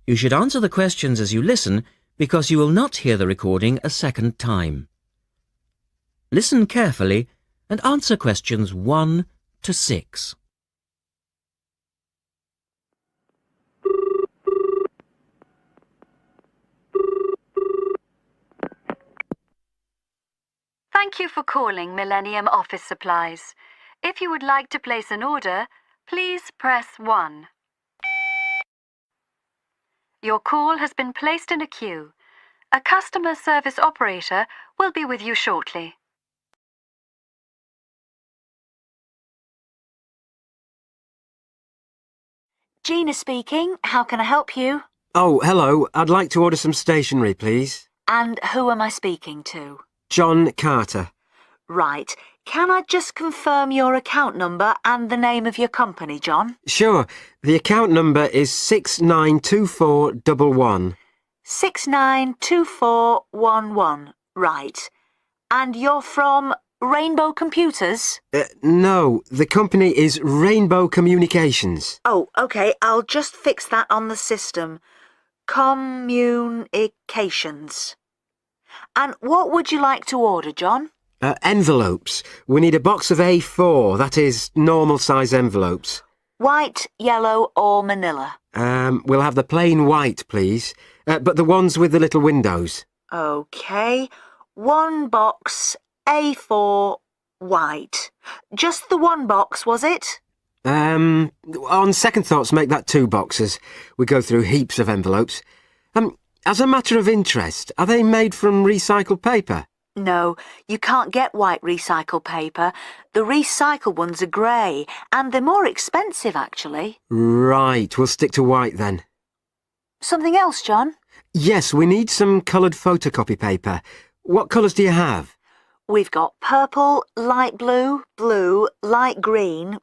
You should answer the questions as you listen because you will not hear the recording a second time. Listen carefully and answer questions 1 to 6. Thank you for calling Millennium Office Supplies. If you would like to place an order, please press 1. Your call has been placed in a queue. A customer service operator will be with you shortly. Gina speaking. How can I help you? Oh, hello. I'd like to order some stationery, please. And who am I speaking to? John Carter. Right. Can I just confirm your account number and the name of your company, John? Sure. The account number is 692411. 692411. Right. And you're from Rainbow Computers? No, the company is Rainbow Communications. Oh, OK. I'll just fix that on the system. Communications. And what would you like to order, John? Envelopes. We need a box of A4, that is, normal size envelopes. White, yellow or manila? We'll have the plain white, please. But the ones with the little windows. OK. One box, A4, white. Just the one box, was it? On second thoughts, make that 2 boxes. We go through heaps of envelopes. As a matter of interest, are they made from recycled paper? No, you can't get white recycled paper. The recycled ones are grey, and they're more expensive, actually. Right, we'll stick to white then. Something else, John? Yes, we need some coloured photocopy paper. What colours do you have? We've got purple, light blue, blue, light green,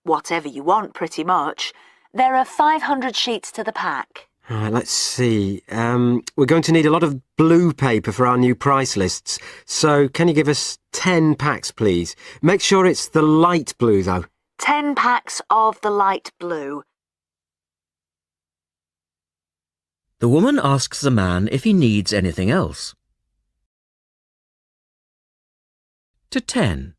whatever you want, pretty much. There are 500 sheets to the pack. Right, let's see. We're going to need a lot of blue paper for our new price lists. So can you give us 10 packs, please? Make sure it's the light blue, though. 10 packs of the light blue. The woman asks the man if he needs anything else. To 10.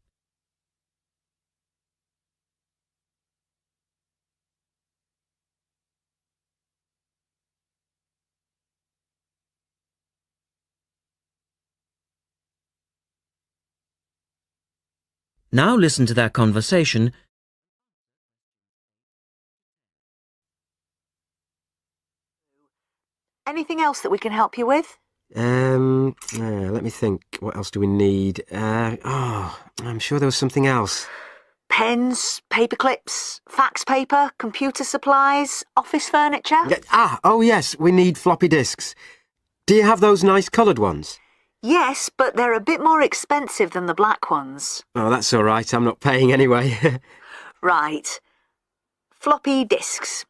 Now listen to their conversation. Anything else that we can help you with? Let me think. What else do we need? I'm sure there was something else. Pens, paper clips, fax paper, computer supplies, office furniture? Oh yes, we need floppy disks. Do you have those nice coloured ones? Yes, but they're a bit more expensive than the black ones. Oh, that's all right. I'm not paying anyway. Right. Floppy disks.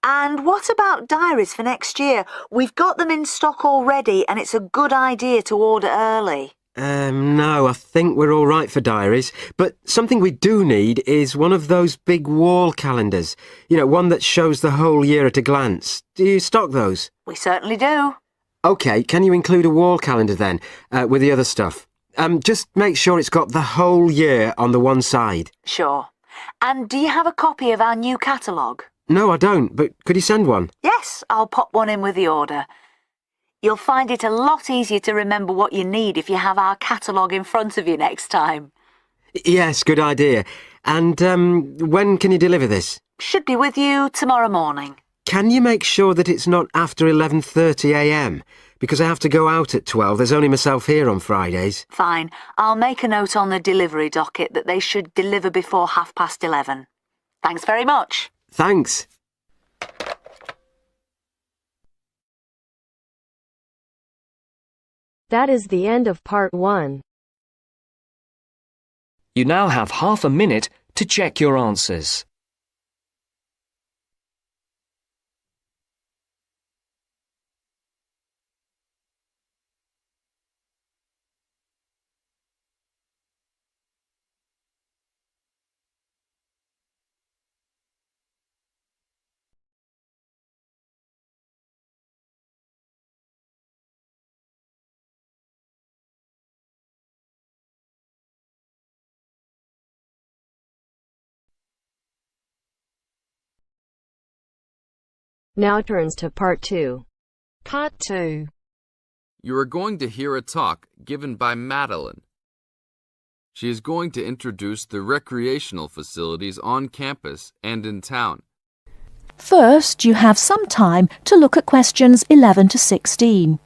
And what about diaries for next year? We've got them in stock already, and it's a good idea to order early. No, I think we're all right for diaries. But something we do need is one of those big wall calendars. You know, one that shows the whole year at a glance. Do you stock those? We certainly do. OK, can you include a wall calendar then, with the other stuff? Just make sure it's got the whole year on the one side. Sure. And do you have a copy of our new catalogue? No, I don't, but could you send one? Yes, I'll pop one in with the order. You'll find it a lot easier to remember what you need if you have our catalogue in front of you next time. Yes, good idea. And when can you deliver this? Should be with you tomorrow morning. Can you make sure that it's not after 11:30 a.m? Because I have to go out at 12. There's only myself here on Fridays. Fine. I'll make a note on the delivery docket that they should deliver before 11:30. Thanks very much. Thanks. That is the end of part 1. You now have half a minute to check your answers. Now turns to Part 2. Part 2. You are going to hear a talk given by Madeline. She is going to introduce the recreational facilities on campus and in town. First, you have some time to look at questions 11 to 16.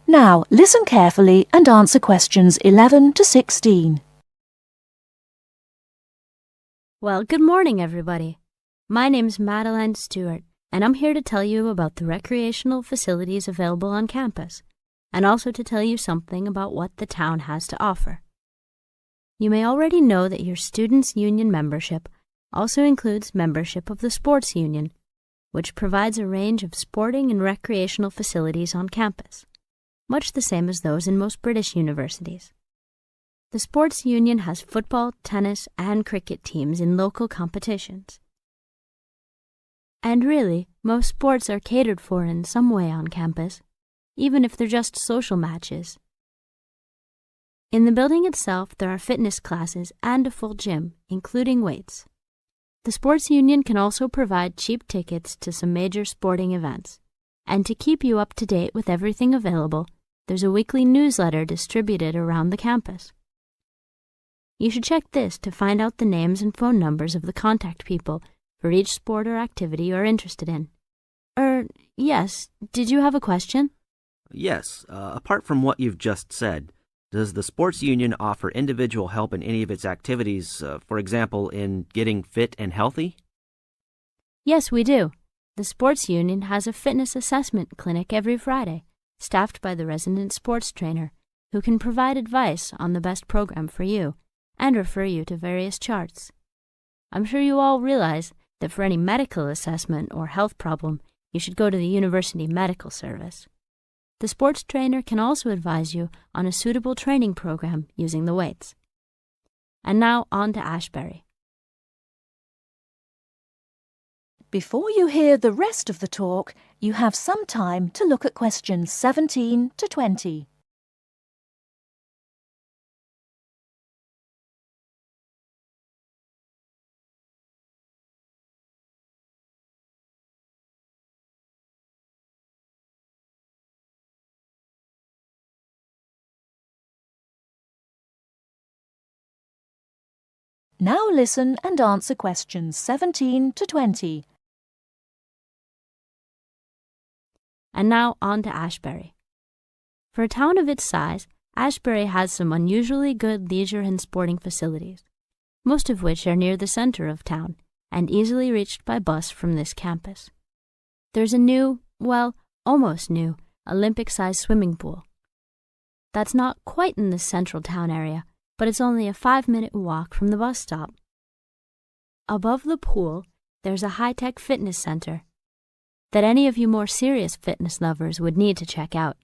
Now, listen carefully and answer questions 11 to 16. Well, good morning, everybody. My name's Madeline Stewart, and I'm here to tell you about the recreational facilities available on campus, and also to tell you something about what the town has to offer. You may already know that your Students' Union membership also includes membership of the Sports Union, which provides a range of sporting and recreational facilities on campus, much the same as those in most British universities. The Sports Union has football, tennis, and cricket teams in local competitions. And really, most sports are catered for in some way on campus, even if they're just social matches. In the building itself, there are fitness classes and a full gym, including weights. The Sports Union can also provide cheap tickets to some major sporting events. And to keep you up to date with everything available, there's a weekly newsletter distributed around the campus. You should check this to find out the names and phone numbers of the contact people for each sport or activity you're interested in. Yes, did you have a question? Yes, apart from what you've just said, does the Sports Union offer individual help in any of its activities, for example, in getting fit and healthy? Yes, we do. The Sports Union has a fitness assessment clinic every Friday, staffed by the resident sports trainer, who can provide advice on the best program for you and refer you to various charts. I'm sure you all realize that for any medical assessment or health problem, you should go to the University Medical Service. The sports trainer can also advise you on a suitable training program using the weights. And now on to Ashbury. Before you hear the rest of the talk, you have some time to look at questions 17 to 20. Now listen and answer questions 17 to 20. And now on to Ashbury. For a town of its size, Ashbury has some unusually good leisure and sporting facilities, most of which are near the center of town and easily reached by bus from this campus. There's a new, well, almost new, Olympic-sized swimming pool. That's not quite in the central town area, but it's only a 5-minute walk from the bus stop. Above the pool, there's a high-tech fitness center that any of you more serious fitness lovers would need to check out.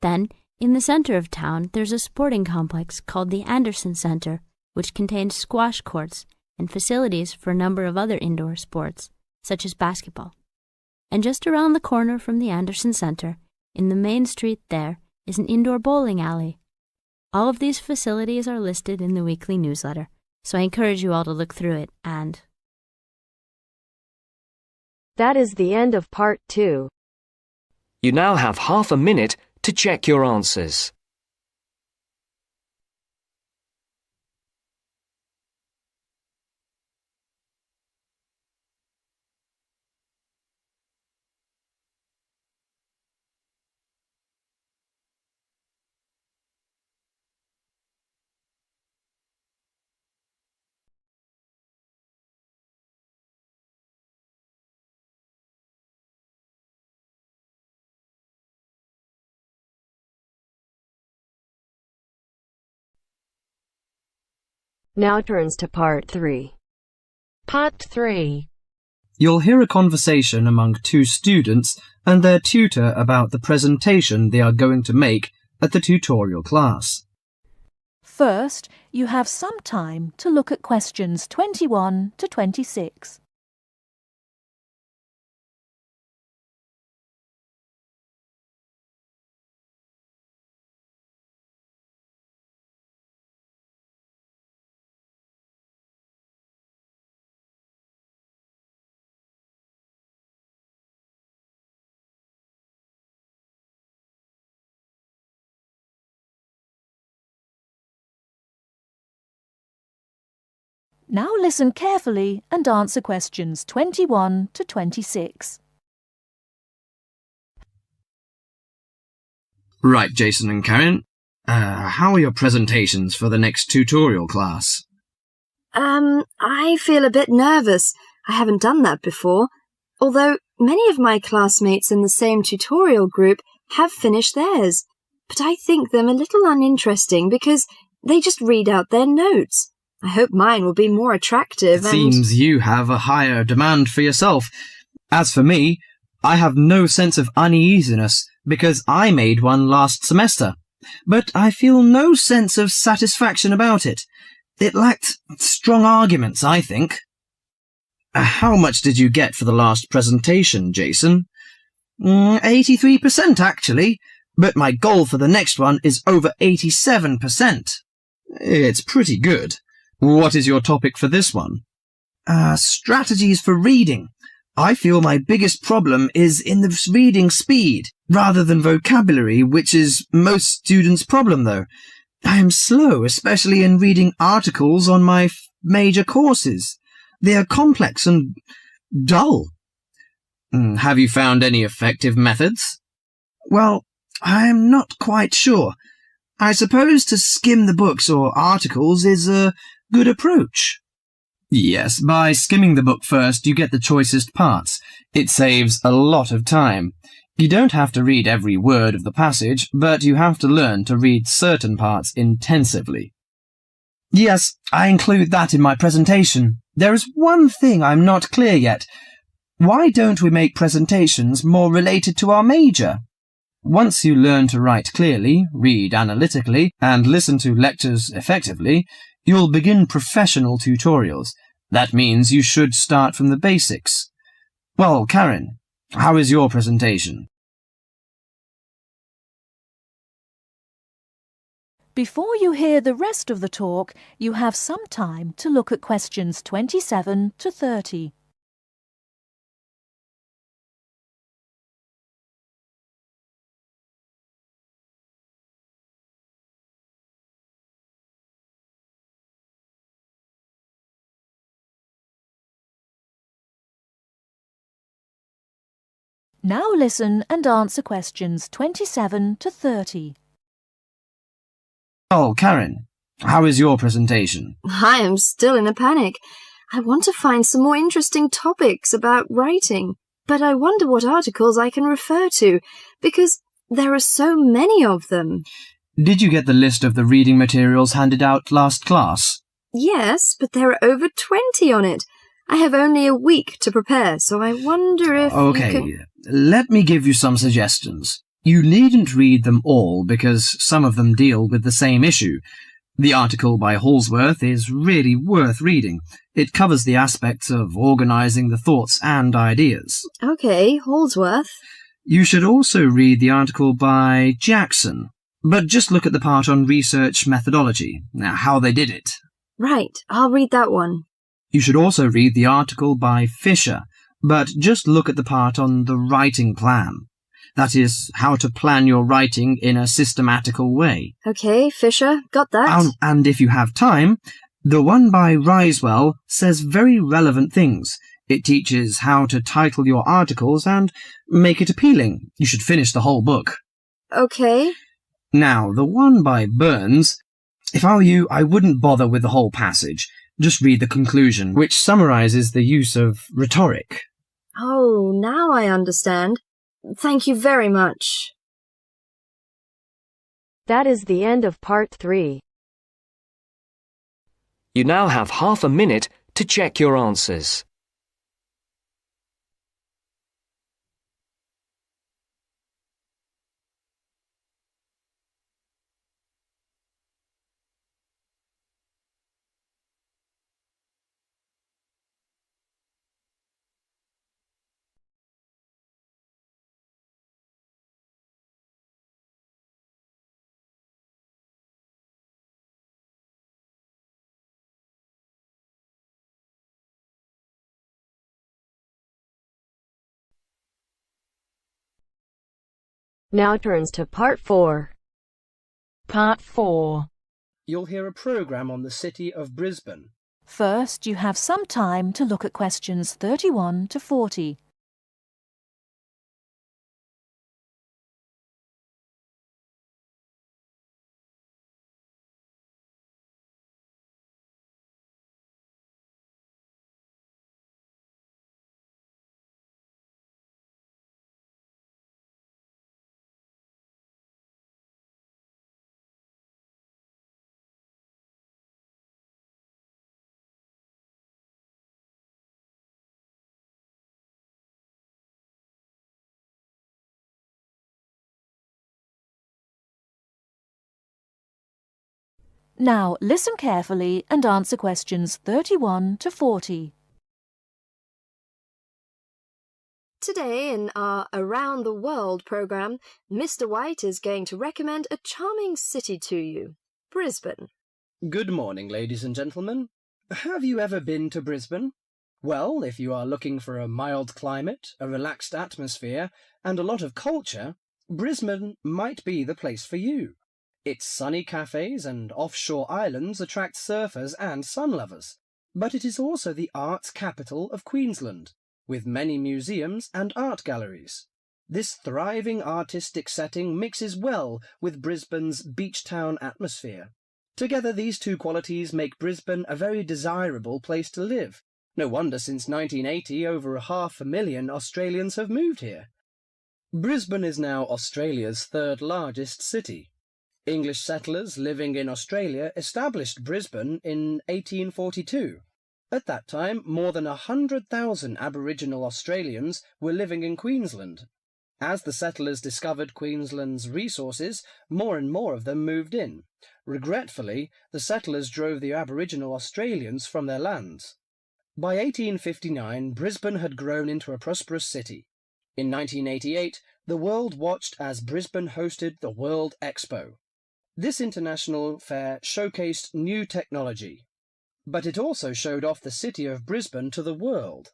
Then, in the center of town, there's a sporting complex called the Anderson Center, which contains squash courts and facilities for a number of other indoor sports, such as basketball. And just around the corner from the Anderson Center, in the main street there, is an indoor bowling alley. All of these facilities are listed in the weekly newsletter, so I encourage you all to look through it and... That is the end of Part 2. You now have half a minute to check your answers. Now turns to Part 3. Part 3. You'll hear a conversation among two students and their tutor about the presentation they are going to make at the tutorial class. First, you have some time to look at questions 21 to 26. Now listen carefully and answer questions 21 to 26. Right, Jason and Karen. How are your presentations for the next tutorial class? I feel a bit nervous. I haven't done that before. Although many of my classmates in the same tutorial group have finished theirs. But I think them a little uninteresting because they just read out their notes. I hope mine will be more attractive. It seems you have a higher demand for yourself. As for me, I have no sense of uneasiness because I made one last semester, but I feel no sense of satisfaction about it. It lacked strong arguments, I think. How much did you get for the last presentation, Jason? 83% actually, but my goal for the next one is over 87%. It's pretty good. What is your topic for this one? Strategies for reading. I feel my biggest problem is in the reading speed, rather than vocabulary, which is most students' problem, though. I am slow, especially in reading articles on my major courses. They are complex and dull. Have you found any effective methods? Well, I am not quite sure. I suppose to skim the books or articles is a good approach. Yes, by skimming the book first, you get the choicest parts. It saves a lot of time. You don't have to read every word of the passage, but you have to learn to read certain parts intensively. Yes, I include that in my presentation. There is one thing I'm not clear yet. Why don't we make presentations more related to our major? Once you learn to write clearly, read analytically, and listen to lectures effectively, you'll begin professional tutorials. That means you should start from the basics. Well, Karen, how is your presentation? Before you hear the rest of the talk, you have some time to look at questions 27 to 30. Now listen and answer questions 27 to 30. Oh, Karen, how is your presentation? I am still in a panic. I want to find some more interesting topics about writing, but I wonder what articles I can refer to, because there are so many of them. Did you get the list of the reading materials handed out last class? Yes, but there are over 20 on it. I have only a week to prepare, so I wonder if Okay, let me give you some suggestions. You needn't read them all because some of them deal with the same issue. The article by Holsworth is really worth reading. It covers the aspects of organising the thoughts and ideas. Okay, Holsworth. You should also read the article by Jackson, but just look at the part on research methodology, how they did it. Right, I'll read that one. You should also read the article by Fisher, but just look at the part on the writing plan. That is, how to plan your writing in a systematical way. Okay, Fisher, got that. And if you have time, the one by Risewell says very relevant things. It teaches how to title your articles and make it appealing. You should finish the whole book. Okay. Now, the one by Burns, if I were you, I wouldn't bother with the whole passage. Just read the conclusion, which summarises the use of rhetoric. Oh, now I understand. Thank you very much. That is the end of part 3. You now have half a minute to check your answers. Now turns to Part 4. Part 4. You'll hear a programme on the city of Brisbane. First, you have some time to look at questions 31 to 40. Now listen carefully and answer questions 31 to 40. Today in our Around the World programme, Mr. White is going to recommend a charming city to you, Brisbane. Good morning, ladies and gentlemen. Have you ever been to Brisbane? Well, if you are looking for a mild climate, a relaxed atmosphere, and a lot of culture, Brisbane might be the place for you. Its sunny cafes and offshore islands attract surfers and sun lovers, but it is also the arts capital of Queensland, with many museums and art galleries. This thriving artistic setting mixes well with Brisbane's beach town atmosphere. Together, these two qualities make Brisbane a very desirable place to live. No wonder since 1980 over 500,000 Australians have moved here. Brisbane is now Australia's third largest city. English settlers living in Australia established Brisbane in 1842. At that time, more than 100,000 Aboriginal Australians were living in Queensland. As the settlers discovered Queensland's resources, more and more of them moved in. Regretfully, the settlers drove the Aboriginal Australians from their lands. By 1859, Brisbane had grown into a prosperous city. In 1988, the world watched as Brisbane hosted the World Expo. This international fair showcased new technology, but it also showed off the city of Brisbane to the world.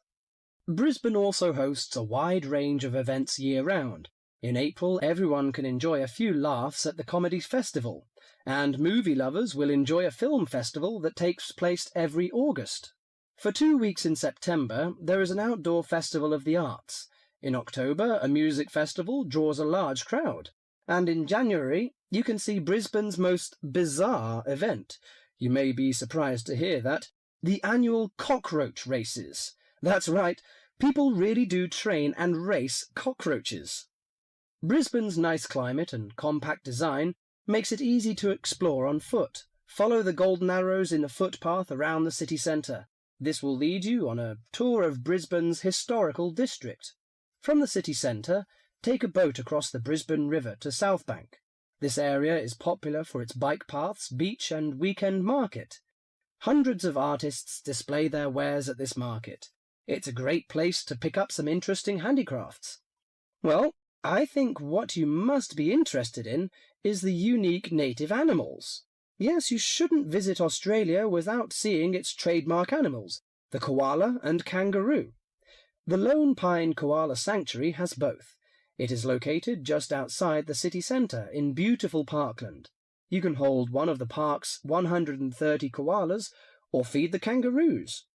Brisbane also hosts a wide range of events year-round. In April, everyone can enjoy a few laughs at the Comedy Festival, and movie lovers will enjoy a film festival that takes place every August. For 2 weeks in September, there is an outdoor festival of the arts. In October, a music festival draws a large crowd. And in January, you can see Brisbane's most bizarre event. You may be surprised to hear that. The annual cockroach races. That's right, people really do train and race cockroaches. Brisbane's nice climate and compact design makes it easy to explore on foot. Follow the golden arrows in a footpath around the city centre. This will lead you on a tour of Brisbane's historical district. From the city centre, take a boat across the Brisbane River to Southbank. This area is popular for its bike paths, beach and weekend market. Hundreds of artists display their wares at this market. It's a great place to pick up some interesting handicrafts. Well, I think what you must be interested in is the unique native animals. Yes, you shouldn't visit Australia without seeing its trademark animals, the koala and kangaroo. The Lone Pine Koala Sanctuary has both. It is located just outside the city centre in beautiful parkland. You can hold one of the park's 130 koalas or feed the kangaroos.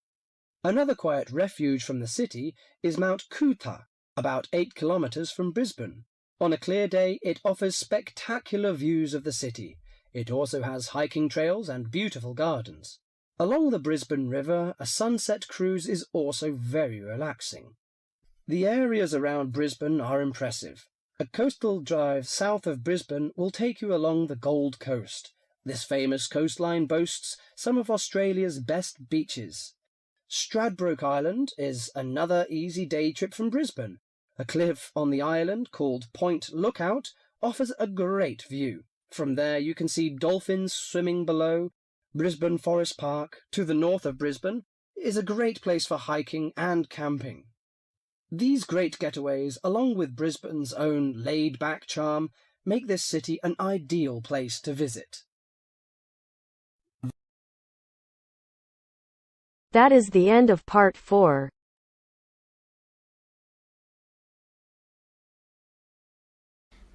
Another quiet refuge from the city is Mount Coot-tha, about 8 kilometres from Brisbane. On a clear day, it offers spectacular views of the city. It also has hiking trails and beautiful gardens. Along the Brisbane River, a sunset cruise is also very relaxing. The areas around Brisbane are impressive. A coastal drive south of Brisbane will take you along the Gold Coast. This famous coastline boasts some of Australia's best beaches. Stradbroke Island is another easy day trip from Brisbane. A cliff on the island called Point Lookout offers a great view. From there you can see dolphins swimming below. Brisbane Forest Park, to the north of Brisbane, is a great place for hiking and camping. These great getaways, along with Brisbane's own laid-back charm, make this city an ideal place to visit. That is the end of Part 4.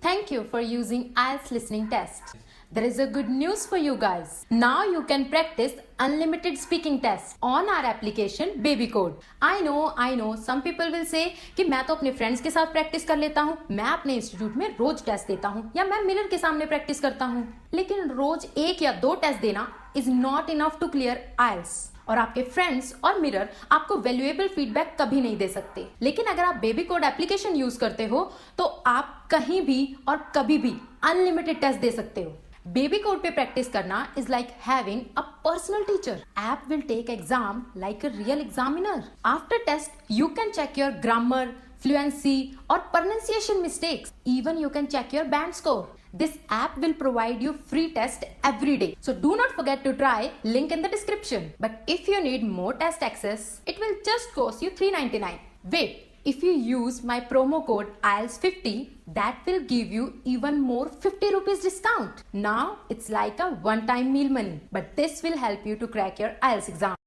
Thank you for using IELTS listening test. There is a good news for you guys. Now you can practice unlimited speaking tests on our application Baby Code. I know, some people will say कि मैं तो अपने friends के साथ practice कर लेता हूँ, मैं अपने institute में रोज test देता हूँ या मैं mirror के सामने practice करता हूँ. लेकिन रोज 1 या 2 test देना is not enough to clear IELTS. और आपके फ्रेंड्स और मिरर आपको वैल्यूएबल फीडबैक कभी नहीं दे सकते. लेकिन अगर आप बेबी कोड एप्लीकेशन यूज करते हो तो आप कहीं भी और कभी भी अनलिमिटेड टेस्ट दे सकते हो. बेबी कोड पे प्रैक्टिस करना is like having a personal teacher. App will take exam like a real examiner. After test you can check your grammar, fluency or pronunciation mistakes. Even you can check your band score. This app will provide you free test every day. So do not forget to try, link in the description. But if you need more test access, it will just cost you $3.99. Wait, if you use my promo code IELTS50, that will give you even more 50 rupees discount. Now it's like a one-time meal money, but this will help you to crack your IELTS exam.